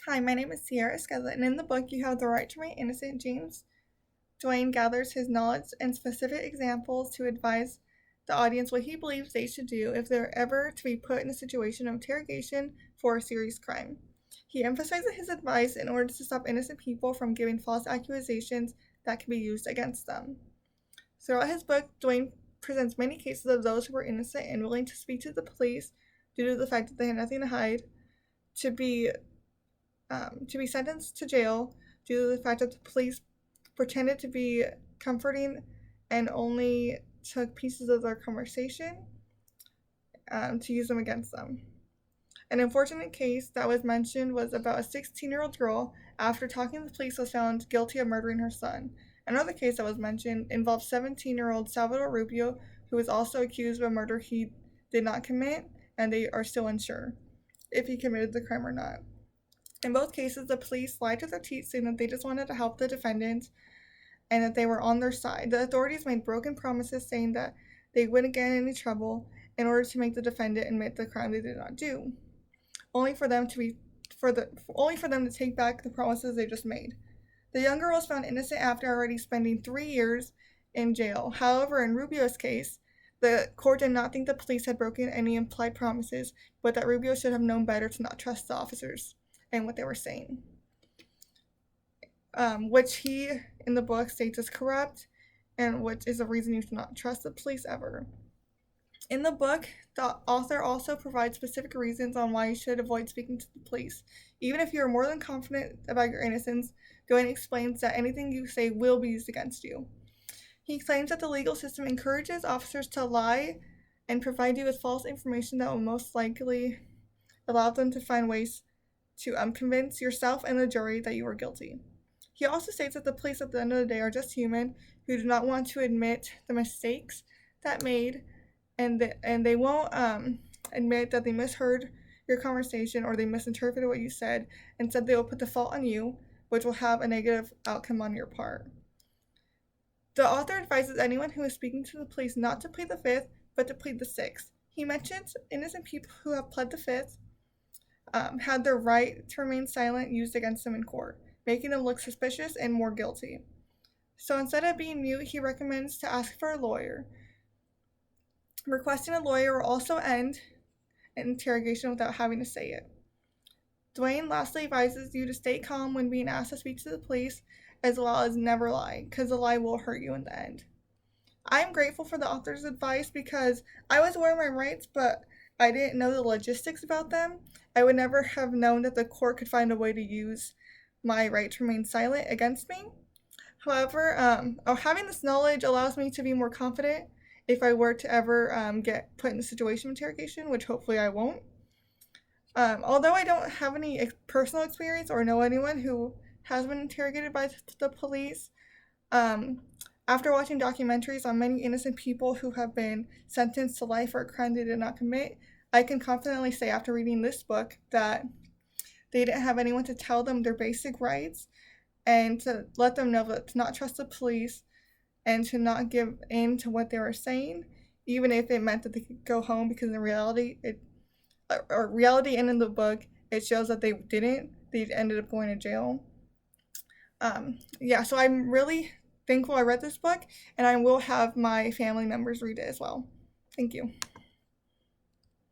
Hi, my name is Sierra Escala, and in the book you have The Right to Remain Innocent. James Duane gathers his knowledge and specific examples to advise the audience what he believes they should do if they're ever to be put in a situation of interrogation for a serious crime. He emphasizes his advice in order to stop innocent people from giving false accusations that can be used against them. Throughout his book, Duane presents many cases of those who were innocent and willing to speak to the police due to the fact that they had nothing to hide, to be sentenced to jail due to the fact that the police pretended to be comforting and only took pieces of their conversation to use them against them. An unfortunate case that was mentioned was about a 16-year-old girl after talking to the police was found guilty of murdering her son. Another case that was mentioned involved 17-year-old Salvador Rubio, who was also accused of a murder he did not commit, and they are still unsure if he committed the crime or not. In both cases, the police lied to their teeth, saying that they just wanted to help the defendants and that they were on their side. The authorities made broken promises saying that they wouldn't get in any trouble in order to make the defendant admit the crime they did not do, only for them to take back the promises they just made. The young girl was found innocent after already spending 3 years in jail. However, in Rubio's case, the court did not think the police had broken any implied promises, but that Rubio should have known better to not trust the officers and what they were saying, which he in the book states is corrupt, and which is a reason you should not trust the police ever. In the book, the author also provides specific reasons on why you should avoid speaking to the police. Even if you are more than confident about your innocence, Duane explains that anything you say will be used against you. He claims that the legal system encourages officers to lie and provide you with false information that will most likely allow them to find ways to convince yourself and the jury that you are guilty. He also states that the police at the end of the day are just human who do not want to admit the mistakes that made, and they won't admit that they misheard your conversation or they misinterpreted what you said. Instead, they will put the fault on you, which will have a negative outcome on your part. The author advises anyone who is speaking to the police not to plead the fifth, but to plead the sixth. He mentions innocent people who have pled the fifth had their right to remain silent used against them in court, making them look suspicious and more guilty. So instead of being mute, he recommends to ask for a lawyer. Requesting a lawyer will also end an interrogation without having to say it. Duane lastly advises you to stay calm when being asked to speak to the police, as well as never lie, because a lie will hurt you in the end. I am grateful for the author's advice because I was aware of my rights, but I didn't know the logistics about them. I would never have known that the court could find a way to use my right to remain silent against me. However, having this knowledge allows me to be more confident if I were to ever get put in a situation of interrogation, which hopefully I won't. Although I don't have any personal experience or know anyone who has been interrogated by the police, after watching documentaries on many innocent people who have been sentenced to life for a crime they did not commit, I can confidently say after reading this book that they didn't have anyone to tell them their basic rights and to let them know that to not trust the police and to not give in to what they were saying, even if it meant that they could go home, because in reality, and in the book, it shows that they didn't. They ended up going to jail. So I'm really thankful I read this book, and I will have my family members read it as well. Thank you.